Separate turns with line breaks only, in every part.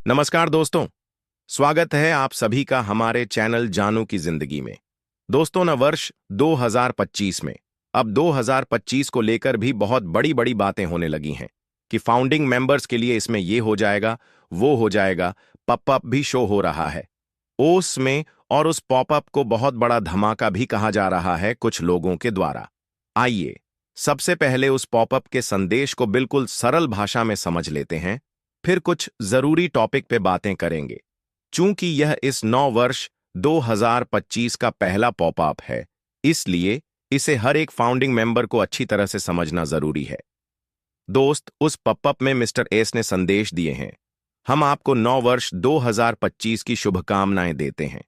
नमस्कार दोस्तों। स्वागत है आप सभी का हमारे चैनल जानू की जिंदगी में। दोस्तों वर्ष 2025 में अब 2025 को लेकर भी बहुत बड़ी बड़ी बातें होने लगी हैं कि फाउंडिंग मेंबर्स के लिए इसमें ये हो जाएगा, वो हो जाएगा। पॉपअप भी शो हो रहा है ओस में, और उस पॉपअप को बहुत बड़ा धमाका भी कहा जा रहा है कुछ लोगों के द्वारा। आइए सबसे पहले उस पॉपअप के संदेश को बिल्कुल सरल भाषा में समझ लेते हैं, फिर कुछ जरूरी टॉपिक पे बातें करेंगे। चूंकि यह इस नौ वर्ष 2025 का पहला पॉपअप है, इसलिए इसे हर एक फाउंडिंग मेंबर को अच्छी तरह से समझना जरूरी है। दोस्त, उस पॉपअप में मिस्टर एस ने संदेश दिए हैं, हम आपको नौ वर्ष 2025 की शुभकामनाएं देते हैं।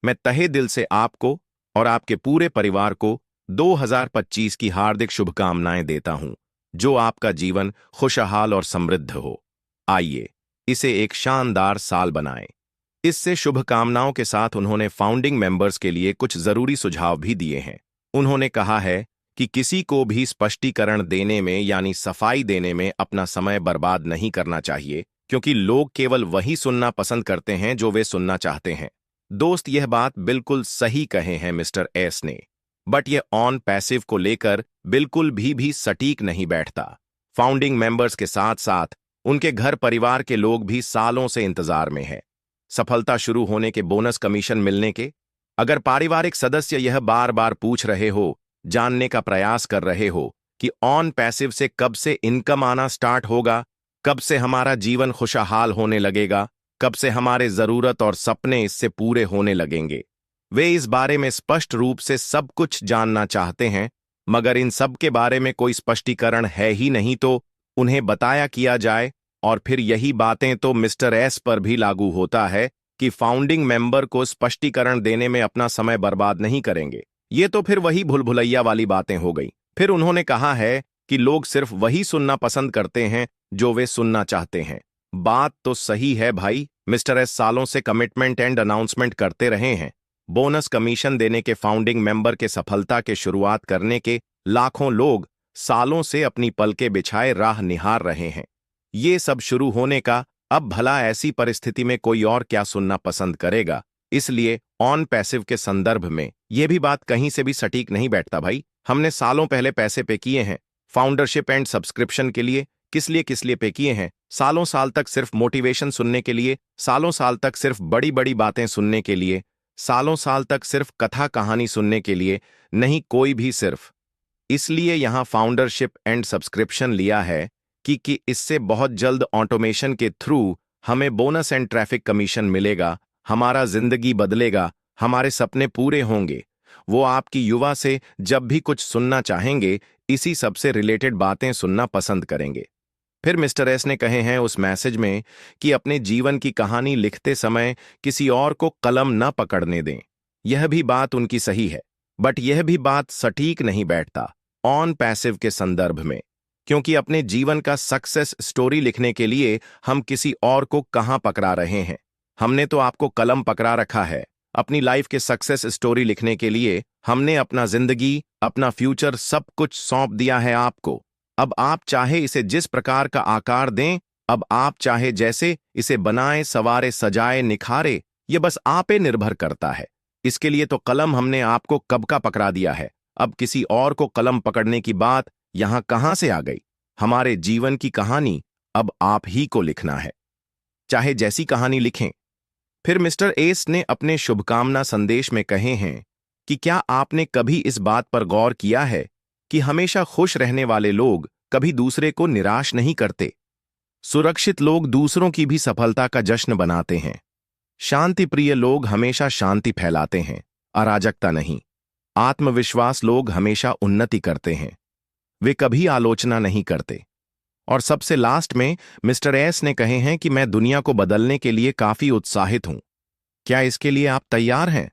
मैं तहे दिल से आपको और आपके पूरे परिवार को 2025 की हार्दिक शुभकामनाएं देता हूं, जो आपका जीवन खुशहाल और समृद्ध हो। आइए इसे एक शानदार साल बनाएं। इससे शुभकामनाओं के साथ उन्होंने फाउंडिंग मेंबर्स के लिए कुछ जरूरी सुझाव भी दिए हैं। उन्होंने कहा है कि किसी को भी स्पष्टीकरण देने में यानी सफाई देने में अपना समय बर्बाद नहीं करना चाहिए, क्योंकि लोग केवल वही सुनना पसंद करते हैं जो वे सुनना चाहते हैं। दोस्त, यह बात बिल्कुल सही कहे हैं मिस्टर एस ने, बट यह ऑन पैसिव को लेकर बिल्कुल भी सटीक नहीं बैठता। फाउंडिंग मेंबर्स के साथ साथ उनके घर परिवार के लोग भी सालों से इंतजार में है सफलता शुरू होने के बोनस कमीशन मिलने के। अगर पारिवारिक सदस्य यह बार बार पूछ रहे हो, जानने का प्रयास कर रहे हो कि ऑन पैसिव से कब से इनकम आना स्टार्ट होगा, कब से हमारा जीवन खुशहाल होने लगेगा, कब से हमारे जरूरत और सपने इससे पूरे होने लगेंगे, वे इस बारे में स्पष्ट रूप से सब कुछ जानना चाहते हैं, मगर इन सब के बारे में कोई स्पष्टीकरण है ही नहीं, तो उन्हें बताया किया जाए। और फिर यही बातें तो मिस्टर एस पर भी लागू होता है कि फाउंडिंग मेंबर को स्पष्टीकरण देने में अपना समय बर्बाद नहीं करेंगे। ये तो फिर वही भूलभुलैया वाली बातें हो गई। फिर उन्होंने कहा है कि लोग सिर्फ वही सुनना पसंद करते हैं जो वे सुनना चाहते हैं। बात तो सही है भाई, मिस्टर एस सालों से कमिटमेंट एंड अनाउंसमेंट करते रहे हैं। बोनस कमीशन देने के, फाउंडिंग मेंबर के सफलता के शुरुआत करने के लाखों लोग सालों से अपनी पलके बिछाए राह निहार रहे हैं। ये सब शुरू होने का अब भला ऐसी परिस्थिति में कोई और क्या सुनना पसंद करेगा। इसलिए ऑन पैसिव के संदर्भ में यह भी बात कहीं से भी सटीक नहीं बैठता भाई। हमने सालों पहले पैसे पे किए हैं फाउंडरशिप एंड सब्सक्रिप्शन के लिए। किस लिए पे किए हैं? सालों साल तक सिर्फ मोटिवेशन सुनने के लिए, सालों साल तक सिर्फ बड़ी बड़ी बातें सुनने के लिए, सालों साल तक सिर्फ कथा कहानी सुनने के लिए नहीं, कोई भी सिर्फ इसलिए यहां फाउंडरशिप एंड सब्सक्रिप्शन लिया है कि इससे बहुत जल्द ऑटोमेशन के थ्रू हमें बोनस एंड ट्रैफिक कमीशन मिलेगा, हमारा जिंदगी बदलेगा, हमारे सपने पूरे होंगे। वो आपकी युवा से जब भी कुछ सुनना चाहेंगे, इसी सब से रिलेटेड बातें सुनना पसंद करेंगे। फिर मिस्टर एस ने कहे हैं उस मैसेज में कि अपने जीवन की कहानी लिखते समय किसी और को कलम न पकड़ने दें। यह भी बात उनकी सही है, बट यह भी बात सटीक नहीं बैठता ऑन पैसिव के संदर्भ में, क्योंकि अपने जीवन का सक्सेस स्टोरी लिखने के लिए हम किसी और को कहां पकड़ा रहे हैं? हमने तो आपको कलम पकड़ा रखा है। अपनी लाइफ के सक्सेस स्टोरी लिखने के लिए हमने अपना जिंदगी, अपना फ्यूचर सब कुछ सौंप दिया है आपको। अब आप चाहे इसे जिस प्रकार का आकार दें, अब आप चाहे जैसे इसे बनाए, सवारे, सजाए, निखारे, ये बस आप पे निर्भर करता है। इसके लिए तो कलम हमने आपको कब का पकड़ा दिया है। अब किसी और को कलम पकड़ने की बात यहां कहां से आ गई? हमारे जीवन की कहानी अब आप ही को लिखना है, चाहे जैसी कहानी लिखें। फिर मिस्टर एस ने अपने शुभकामना संदेश में कहे हैं कि क्या आपने कभी इस बात पर गौर किया है कि हमेशा खुश रहने वाले लोग कभी दूसरे को निराश नहीं करते। सुरक्षित लोग दूसरों की भी सफलता का जश्न बनाते हैं। शांति प्रिय लोग हमेशा शांति फैलाते हैं, अराजकता नहीं। आत्मविश्वास लोग हमेशा उन्नति करते हैं, वे कभी आलोचना नहीं करते। और सबसे लास्ट में मिस्टर एस ने कहे हैं कि मैं दुनिया को बदलने के लिए काफी उत्साहित हूं। क्या इसके लिए आप तैयार हैं?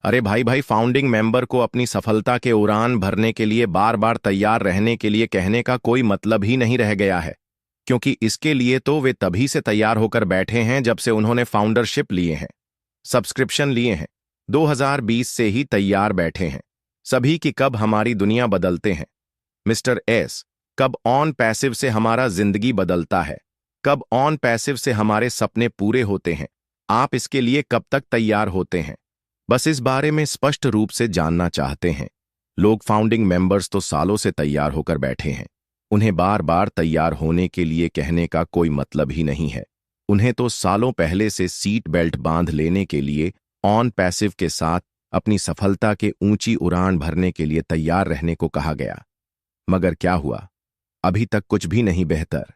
अरे भाई, फाउंडिंग मेंबर को अपनी सफलता के उड़ान भरने के लिए बार बार तैयार रहने के लिए कहने का कोई मतलब ही नहीं रह गया है, क्योंकि इसके लिए तो वे तभी से तैयार होकर बैठे हैं जब से उन्होंने फाउंडरशिप लिए हैं, सब्सक्रिप्शन लिए हैं। 2020 से ही तैयार बैठे हैं सभी कि कब हमारी दुनिया बदलते हैं मिस्टर एस, कब ऑन पैसिव से हमारा जिंदगी बदलता है, कब ऑन पैसिव से हमारे सपने पूरे होते हैं? आप इसके लिए कब तक तैयार होते हैं? बस इस बारे में स्पष्ट रूप से जानना चाहते हैं। लोग फाउंडिंग मेंबर्स तो सालों से तैयार होकर बैठे हैं। उन्हें बार बार तैयार होने के लिए कहने का कोई मतलब ही नहीं है। उन्हें तो सालों पहले से सीट बेल्ट बांध लेने के लिए ऑन पैसिव के साथ अपनी सफलता के ऊंची उड़ान भरने के लिए तैयार रहने को कहा गया। मगर क्या हुआ? अभी तक कुछ भी नहीं। बेहतर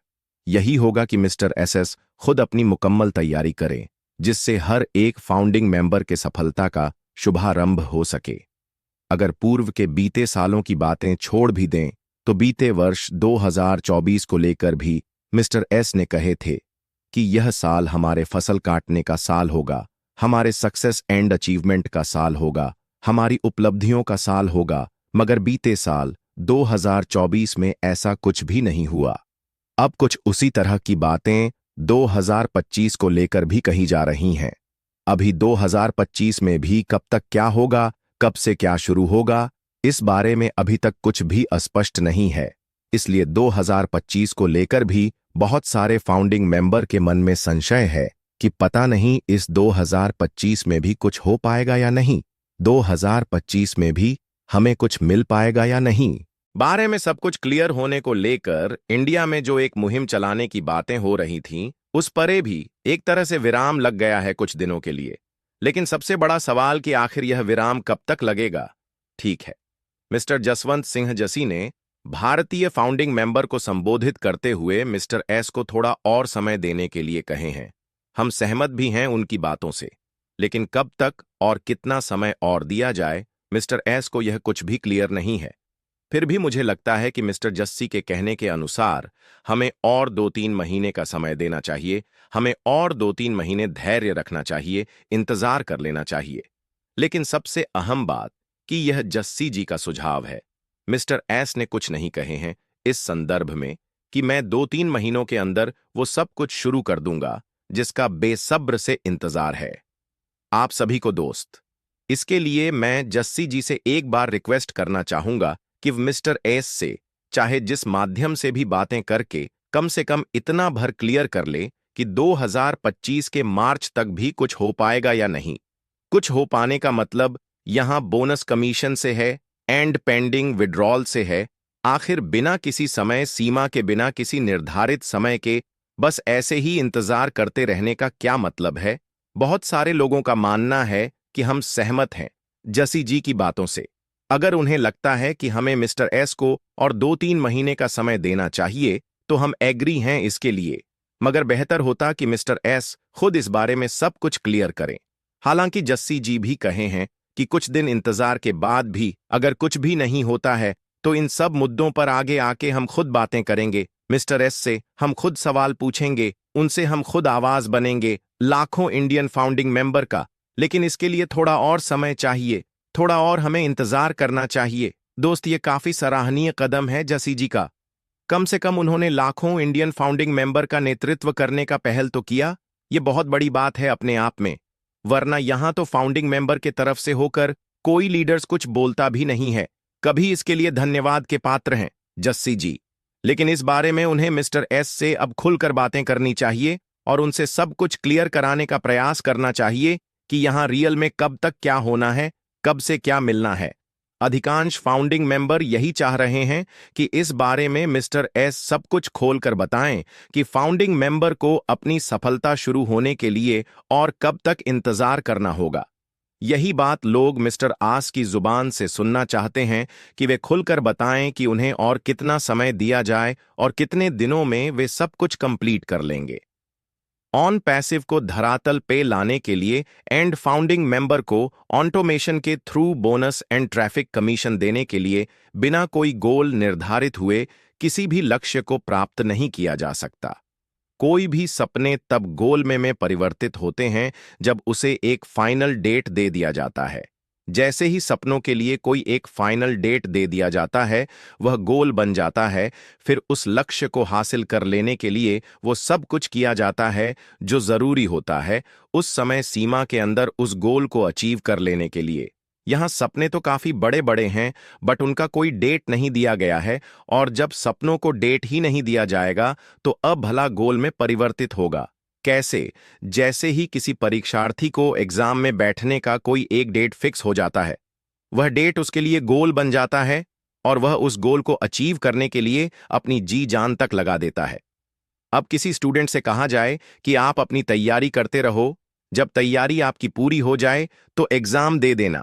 यही होगा कि मिस्टर एसएस खुद अपनी मुकम्मल तैयारी करें, जिससे हर एक फाउंडिंग मेंबर के सफलता का शुभारंभ हो सके। अगर पूर्व के बीते सालों की बातें छोड़ भी दें तो बीते वर्ष 2024 को लेकर भी मिस्टर एस ने कहे थे कि यह साल हमारे फसल काटने का साल होगा, हमारे सक्सेस एंड अचीवमेंट का साल होगा, हमारी उपलब्धियों का साल होगा। मगर बीते साल 2024 में ऐसा कुछ भी नहीं हुआ। अब कुछ उसी तरह की बातें 2025 को लेकर भी कही जा रही हैं। अभी 2025 में भी कब तक क्या होगा, कब से क्या शुरू होगा, इस बारे में अभी तक कुछ भी स्पष्ट नहीं है। इसलिए 2025 को लेकर भी बहुत सारे फाउंडिंग मेंबर के मन में संशय है कि पता नहीं इस 2025 में भी कुछ हो पाएगा या नहीं, 2025 में भी हमें कुछ मिल पाएगा या नहीं। बारे में सब कुछ क्लियर होने को लेकर इंडिया में जो एक मुहिम चलाने की बातें हो रही थीं, उस परे भी एक तरह से विराम लग गया है कुछ दिनों के लिए। लेकिन सबसे बड़ा सवाल कि आखिर यह विराम कब तक लगेगा? ठीक है, मिस्टर जसवंत सिंह जसी ने भारतीय फाउंडिंग मेंबर को संबोधित करते हुए मिस्टर एस को थोड़ा और समय देने के लिए कहे हैं। हम सहमत भी हैं उनकी बातों से, लेकिन कब तक और कितना समय और दिया जाए, मिस्टर एस को यह कुछ भी क्लियर नहीं है। फिर भी मुझे लगता है कि मिस्टर जस्सी के कहने के अनुसार हमें और 2-3 महीने का समय देना चाहिए, हमें और 2-3 महीने धैर्य रखना चाहिए, इंतजार कर लेना चाहिए। लेकिन सबसे अहम बात कि यह जस्सी जी का सुझाव है। मिस्टर एस ने कुछ नहीं कहे हैं इस संदर्भ में कि मैं 2-3 महीनों के अंदर वो सब कुछ शुरू कर दूंगा जिसका बेसब्र से इंतजार है। आप सभी को दोस्त, इसके लिए मैं जस्सी जी से एक बार रिक्वेस्ट करना चाहूंगा कि मिस्टर एस से चाहे जिस माध्यम से भी बातें करके कम से कम इतना भर क्लियर कर ले कि 2025 के मार्च तक भी कुछ हो पाएगा या नहीं। कुछ हो पाने का मतलब यहां बोनस कमीशन से है, एंड पेंडिंग विड्रॉल से है। आखिर बिना किसी समय सीमा के, बिना किसी निर्धारित समय के बस ऐसे ही इंतजार करते रहने का क्या मतलब है? बहुत सारे लोगों का मानना है कि हम सहमत हैं जसी जी की बातों से। अगर उन्हें लगता है कि हमें मिस्टर एस को और 2-3 महीने का समय देना चाहिए तो हम एग्री हैं इसके लिए। मगर बेहतर होता कि मिस्टर एस खुद इस बारे में सब कुछ क्लियर करें। हालांकि जस्सी जी भी कहे हैं कि कुछ दिन इंतजार के बाद भी अगर कुछ भी नहीं होता है तो इन सब मुद्दों पर आगे आके हम खुद बातें करेंगे। मिस्टर एस से हम खुद सवाल पूछेंगे, उनसे हम खुद आवाज बनेंगे लाखों इंडियन फाउंडिंग मेंबर का। लेकिन इसके लिए थोड़ा और समय चाहिए, थोड़ा और हमें इंतजार करना चाहिए। दोस्त, ये काफी सराहनीय कदम है जसी जी का। कम से कम उन्होंने लाखों इंडियन फाउंडिंग मेंबर का नेतृत्व करने का पहल तो किया। ये बहुत बड़ी बात है अपने आप में, वरना यहां तो फाउंडिंग मेंबर के तरफ से होकर कोई लीडर्स कुछ बोलता भी नहीं है। कभी इसके लिए धन्यवाद के पात्र हैं जस्सी जी। लेकिन इस बारे में उन्हें मिस्टर एस से अब खुलकर बातें करनी चाहिए और उनसे सब कुछ क्लियर कराने का प्रयास करना चाहिए कि यहां रियल में कब तक क्या होना है, कब से क्या मिलना है। अधिकांश फाउंडिंग मेंबर यही चाह रहे हैं कि इस बारे में मिस्टर एस सब कुछ खोलकर बताएं कि फाउंडिंग मेंबर को अपनी सफलता शुरू होने के लिए और कब तक इंतजार करना होगा। यही बात लोग मिस्टर आस की जुबान से सुनना चाहते हैं कि वे खुलकर बताएं कि उन्हें और कितना समय दिया जाए और कितने दिनों में वे सब कुछ कंप्लीट कर लेंगे। ऑन पैसिव को धरातल पे लाने के लिए एंड फाउंडिंग मेंबर को ऑटोमेशन के through bonus and traffic commission देने के लिए बिना कोई गोल निर्धारित हुए किसी भी लक्ष्य को प्राप्त नहीं किया जा सकता। कोई भी सपने तब गोल में परिवर्तित होते हैं जब उसे एक फाइनल डेट दे दिया जाता है। जैसे ही सपनों के लिए कोई एक फाइनल डेट दे दिया जाता है, वह गोल बन जाता है। फिर उस लक्ष्य को हासिल कर लेने के लिए वो सब कुछ किया जाता है जो जरूरी होता है उस समय सीमा के अंदर उस गोल को अचीव कर लेने के लिए। यहाँ सपने तो काफी बड़े बड़े हैं, बट उनका कोई डेट नहीं दिया गया है, और जब सपनों को डेट ही नहीं दिया जाएगा तो अब भला गोल में परिवर्तित होगा कैसे? जैसे ही किसी परीक्षार्थी को एग्जाम में बैठने का कोई एक डेट फिक्स हो जाता है, वह डेट उसके लिए गोल बन जाता है और वह उस गोल को अचीव करने के लिए अपनी जी जान तक लगा देता है। अब किसी स्टूडेंट से कहा जाए कि आप अपनी तैयारी करते रहो, जब तैयारी आपकी पूरी हो जाए तो एग्जाम दे देना,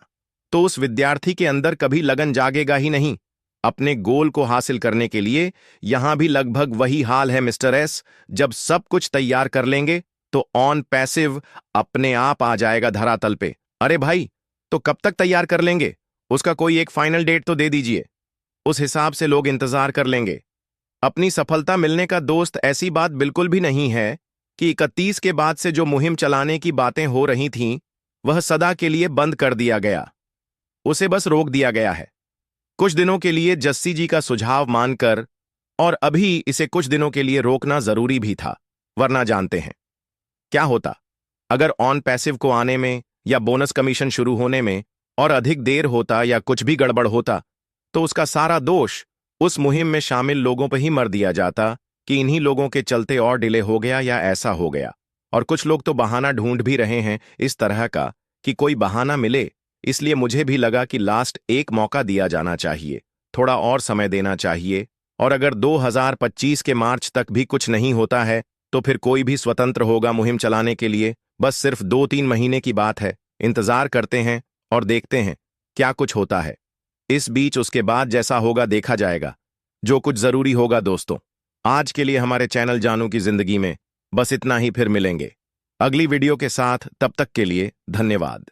तो उस विद्यार्थी के अंदर कभी लगन जागेगा ही नहीं। अपने गोल को हासिल करने के लिए यहां भी लगभग वही हाल है मिस्टर एस। जब सब कुछ तैयार कर लेंगे तो ऑन पैसिव अपने आप आ जाएगा धरातल पे। अरे भाई, तो कब तक तैयार कर लेंगे? उसका कोई एक फाइनल डेट तो दे दीजिए, उस हिसाब से लोग इंतजार कर लेंगे। अपनी सफलता मिलने का दोस्त, ऐसी बात बिल्कुल भी नहीं है कि 31 के बाद से जो मुहिम चलाने की बातें हो रही थीं वह सदा के लिए बंद कर दिया गया, उसे बस रोक दिया गया है कुछ दिनों के लिए जस्सी जी का सुझाव मानकर। और अभी इसे कुछ दिनों के लिए रोकना जरूरी भी था, वरना जानते हैं क्या होता अगर ऑन पैसिव को आने में या बोनस कमीशन शुरू होने में और अधिक देर होता या कुछ भी गड़बड़ होता, तो उसका सारा दोष उस मुहिम में शामिल लोगों पर ही मर दिया जाता कि इन्हीं लोगों के चलते और डिले हो गया या ऐसा हो गया। और कुछ लोग तो बहाना ढूंढ भी रहे हैं इस तरह का कि कोई बहाना मिले, इसलिए मुझे भी लगा कि लास्ट एक मौका दिया जाना चाहिए, थोड़ा और समय देना चाहिए। और अगर 2025 के मार्च तक भी कुछ नहीं होता है तो फिर कोई भी स्वतंत्र होगा मुहिम चलाने के लिए। बस सिर्फ 2-3 महीने की बात है, इंतजार करते हैं और देखते हैं क्या कुछ होता है। इस बीच उसके बाद जैसा होगा देखा जाएगा, जो कुछ जरूरी होगा। दोस्तों, आज के लिए हमारे चैनल जानू की जिंदगी में बस इतना ही, फिर मिलेंगे अगली वीडियो के साथ। तब तक के लिए धन्यवाद।